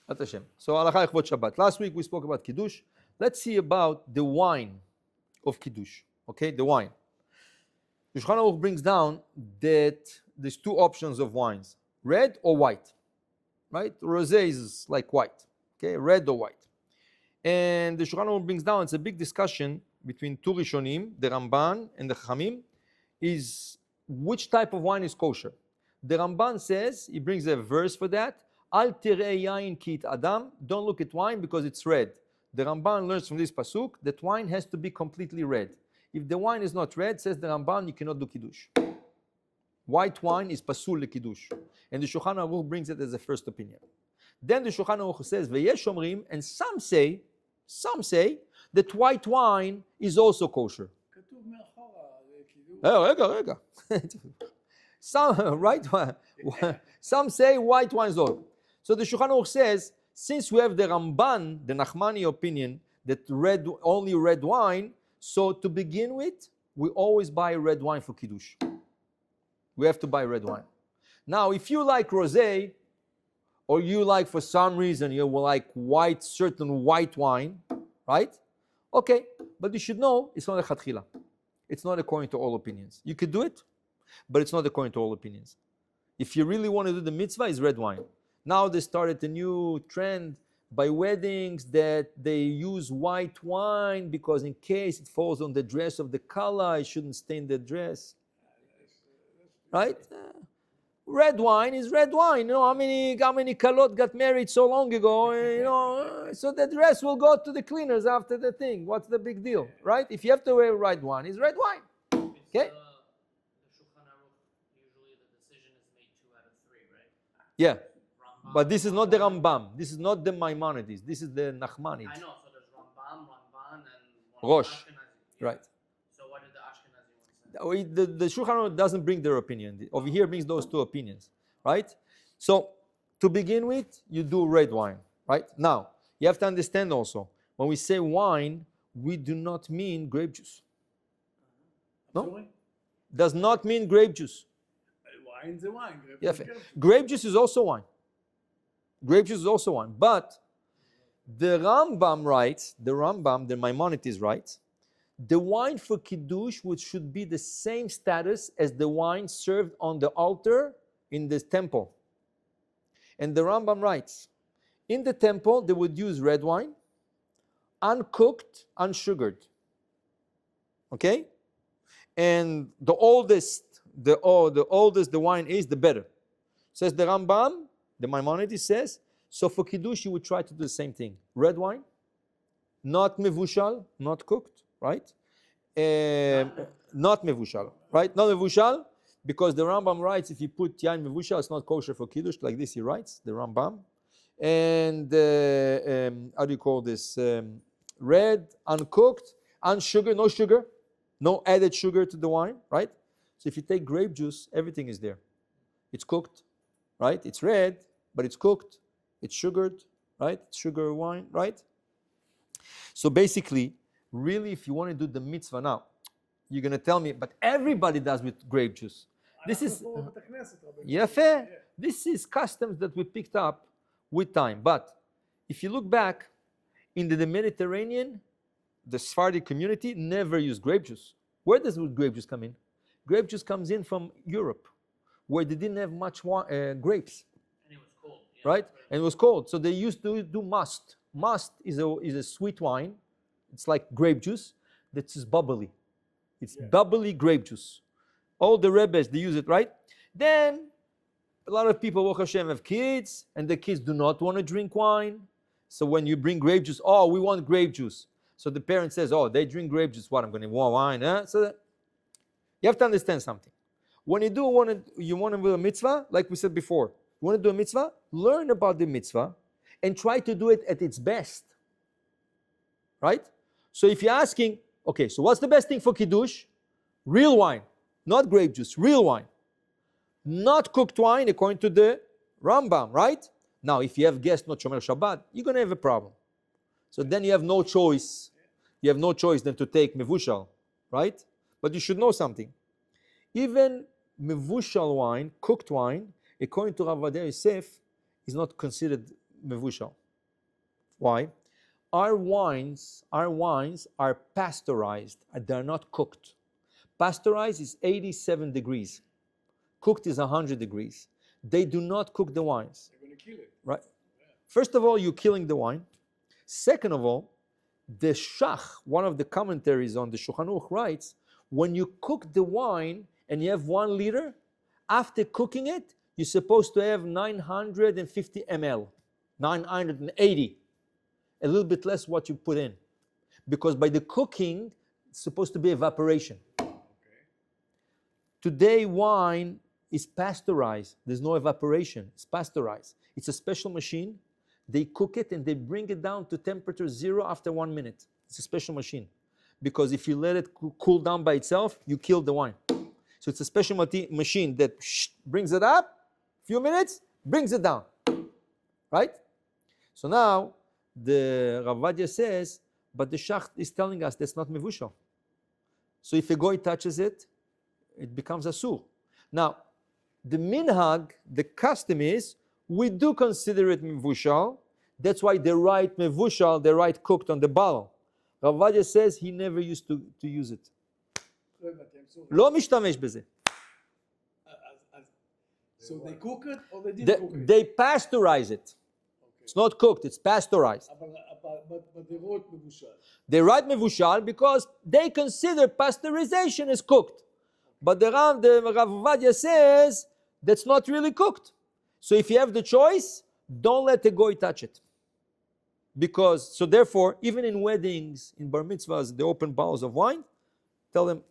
At Hashem. So Halakha Echvot Shabbat. Last week we spoke about Kiddush. Let's see about the wine of Kiddush. Okay, the wine. The Shulchan Aruch brings down that there's two options of wines: red or white. Right? Rosé is like white. Okay, red or white. And the Shulchan Aruch brings down, it's a big discussion between two Rishonim, the Ramban and the Chachamim, is which type of wine is kosher. The Ramban says, he brings a verse for that, Al tirei yain ki it adam, don't look at wine because it's red. The Ramban learns from this pasuk that wine has to be completely red. If the wine is not red, says the Ramban, you cannot do Kiddush. White wine is pasul le Kiddush. And the Shulchan Aruch brings it as a first opinion. Then the Shulchan Aruch says, V'yesh omrim, and some say that white wine is also kosher. רגע. Some say white wine is also. So the Shulchan Aruch says, since we have the Ramban, the Nachmani opinion, that only red wine, so to begin with, we always buy red wine for Kiddush. We have to buy red wine. Now, if you like rosé, or you like, for some reason, you will like certain white wine, right? Okay, but you should know, it's not a chatchila. It's not according to all opinions. You could do it, but it's not according to all opinions. If you really want to do the mitzvah, it's red wine. Now they started a new trend by weddings that they use white wine because in case it falls on the dress of the kala, it shouldn't stain the dress. Right? Red wine is red wine. You know how many kalot got married so long ago? You know, so the dress will go to the cleaners after the thing. What's the big deal, right? If you have to wear red wine, it's red wine. Okay. The Shulchan Aruch, usually the decision is made 2 out of 3, right? Yeah. But this is not the Rambam. This is not the Maimonides. This is the Nachmanides. I know. So there's Ramban, and Rosh. Ashkenazi. Yeah. Right. So what did the Ashkenazi one say? The Shulchan Aruch doesn't bring their opinion. Over here brings those two opinions, right? So to begin with, you do red wine, right? Now, you have to understand also, when we say wine, we do not mean grape juice. No? Does not mean grape juice. Wine's a wine. Grape juice is also wine. Grape juice is also wine. But the Rambam writes, the Maimonides writes, the wine for Kiddush should be the same status as the wine served on the altar in the temple. And the Rambam writes, in the temple they would use red wine, uncooked, unsugared. Okay? And the oldest the wine is, the better. Says the Rambam, the Maimonides says, so for Kiddush you would try to do the same thing. Red wine, not mevushal, not cooked, right? Not mevushal, right? Not mevushal, because the Rambam writes if you put yain mevushal, it's not kosher for Kiddush, like this he writes, the Rambam. And how do you call this? Red, uncooked, unsugared, no sugar, no added sugar to the wine, right? So if you take grape juice, everything is there. It's cooked, right? It's red, but it's cooked. It's sugared, right? It's sugar wine, right? So basically, really, if you want to do the mitzvah now, you're going to tell me, but everybody does with grape juice. This is fair. This is customs that we picked up with time. But if you look back, in the Mediterranean, the Sephardic community never used grape juice. Where does grape juice come in? Grape juice comes in from Europe, where they didn't have much grapes. And it was cold. Yeah, right? And it was cold. So they used to do must. Must is a sweet wine. It's like grape juice that is bubbly. It's bubbly grape juice. All the rebbes, they use it, right? Then a lot of people, Baruch Hashem, have kids, and the kids do not want to drink wine. So when you bring grape juice, oh, we want grape juice. So the parent says, oh, they drink grape juice. What, I'm going to want wine? Huh? So you have to understand something. When you want to do a mitzvah, like we said before, you want to do a mitzvah, learn about the mitzvah and try to do it at its best. Right? So if you're asking, okay, so what's the best thing for Kiddush? Real wine, not grape juice, real wine. Not cooked wine according to the Rambam, right? Now, if you have guests not Shomer Shabbat, you're going to have a problem. So then you have no choice. You have no choice than to take mevushal, right? But you should know something. Even mevushal wine, cooked wine, according to Rav Ovadia Yosef, is not considered mevushal. Why? Our wines are pasteurized. They're not cooked. Pasteurized is 87 degrees. Cooked is 100 degrees. They do not cook the wines. They're going to kill it. Right? First of all, you're killing the wine. Second of all, the Shach, one of the commentaries on the Shulchan Aruch, writes, when you cook the wine and you have 1 liter, after cooking it, you're supposed to have 950 ml, 980, a little bit less what you put in. Because by the cooking, it's supposed to be evaporation. Okay. Today, wine is pasteurized. There's no evaporation. It's pasteurized. It's a special machine. They cook it and they bring it down to temperature 0 after 1 minute. It's a special machine. Because if you let it cool down by itself, you kill the wine. So it's a special machine that brings it up, few minutes, brings it down. Right? So now, the Rav Ovadia says, but the Shach is telling us that's not mevushal. So if a goy touches it, it becomes asur. Now, the minhag, the custom is, we do consider it mevushal. That's why they write mevushal, they write cooked on the bottle. Rav Ovadia says he never used to use it. לא הבנתי, I'm sorry. לא משתמש בזה. So they cook it or they didn't They, cook it? they pasteurize it. It's not cooked, it's pasteurized. But they wrote מבושל. They write mevushal because they consider pasteurization as cooked. But the Rav Ovadia says that's not really cooked. So if you have the choice, don't let the goy touch it. Because, so therefore, even in weddings, in bar mitzvahs, they open bottles of wine. Tell them,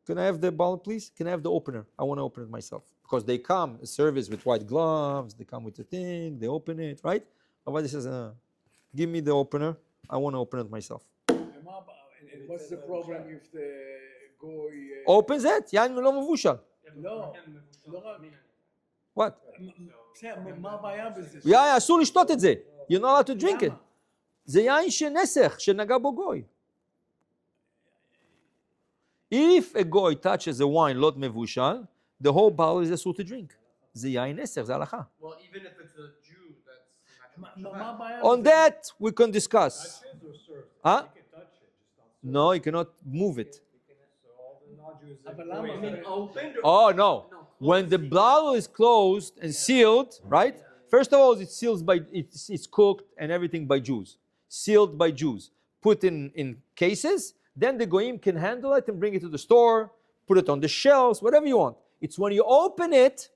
can I have the bottle, please? Can I have the opener? I want to open it myself. Because they come, a service with white gloves, they come with the thing, they open it, right? Ovadia says, give me the opener. I want to open it myself. And what's the problem if the goy... Opens it, יין לא מבושל. לא, לא רק... What? בסדר, מה הבעיה בזה? יין, אסור לשתות את זה. You're not allowed to drink it. זה יין שנסך, שנגע בו גוי. If a goy touches a wine not מבושל, the whole bottle is אסור to drink. זה יין נסך, זה הלכה. Well, even if it's a Jew that's מה הבעיה? On that, we can discuss. Touches or serves? Huh? You can touch it, just not serve. No, you cannot move it. So all the non-Jews אבל that למה? I mean, opened or Oh, no. When the bottle is closed and sealed, right? First of all, it's sealed by, it's cooked and everything by Jews. Sealed by Jews. Put in cases, then the goyim can handle it and bring it to the store, put it on the shelves, whatever you want. It's when you open it,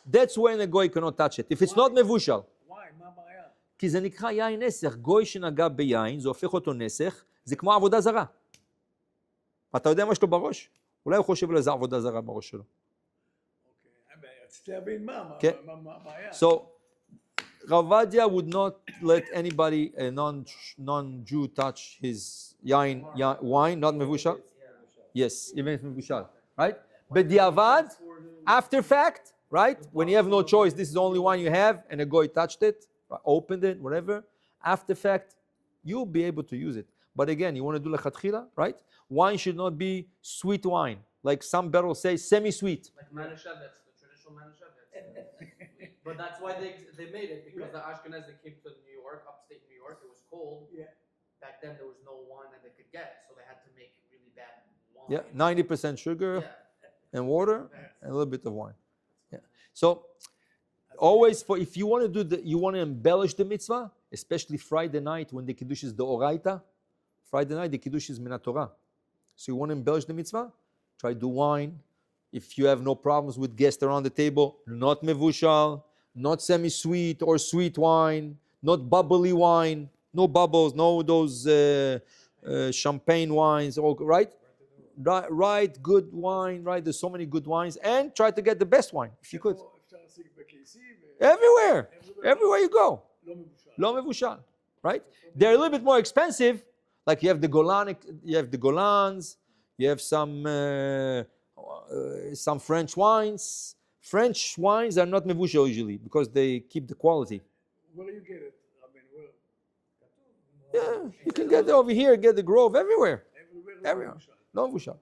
that's when the goy cannot touch it. If it's not מבושל. וואי, מה הבעיה? כי זה נקרא יין נסך. גוי שנגע ביין, זה הופך אותו נסך, זה כמו עבודה זרה. אתה יודע מה יש לו בראש? אולי הוא חושב על איזה עבודה זרה בראש שלו. אוקיי, רציתי להבין מה כן. הבעיה. So, Rav Ovadia would not let anybody, a non-Jew, touch his wine, not מבושל. Yes, even if מבושל, right? But diavad, after fact, right? When you have no choice, this is the only wine you have, and a goy touched it, opened it, whatever. After fact, you'll be able to use it. But again, you want to do lechatchila, right? Wine should not be sweet wine, like some bottles say, semi-sweet. like Manischewitz, the traditional Manischewitz. But that's why they made it, because the Ashkenaz that came to New York, upstate New York, it was cold. Yeah. Back then there was no wine that they could get, so they had to make really bad wine. Yeah, 90% sugar Yeah. and water and a little bit of wine. Yeah. So always, if you want to you want to embellish the mitzvah, especially Friday night when the Kiddush is the Oraita. Friday night the Kiddush is Minat Torah. So you want to embellish the mitzvah, try to do wine. If you have no problems with guests around the table, not mevushal, not semi-sweet or sweet wine, not bubbly wine, no bubbles, no those champagne wines, right? Right, good wine, right? There's so many good wines, and try to get the best wine if you could. אפשר להשיג בקייסי Everywhere you go, לא מבושל. לא מבושל, right? They're a little bit more expensive. Like you have the Golans, you have some French wines. French wines are not mevushal usually because they keep the quality. Where do you get it? I mean, where? Yeah, you can get it over here, get the Grove, everywhere. Everywhere. No מבושל.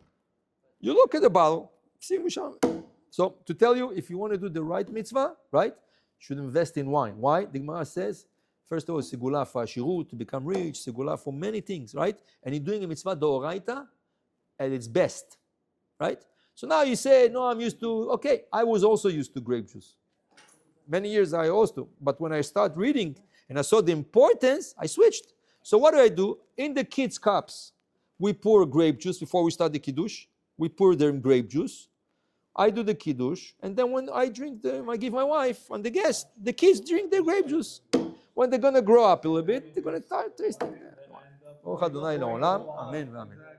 You look at the bottle, see מבושל. So to tell you, if you want to do the right mitzvah, right, you should invest in wine. Why? The Gemara says, First of all, segula for ashirut, to become rich, segula for many things, right? And you're doing a mitzvah d'oraita at its best, right? So now you say, no, I'm used to, okay, I was also used to grape juice. Many years I also, but when I start reading and I saw the importance, I switched. So what do? In the kids' cups, we pour grape juice before we start the Kiddush. We pour them grape juice. I do the Kiddush, and then when I drink them, I give my wife and the guests. The kids drink their grape juice. When they're going to grow up a little bit, they're going to start tasting that. ברוך ה' לעולם, אמן ואמן.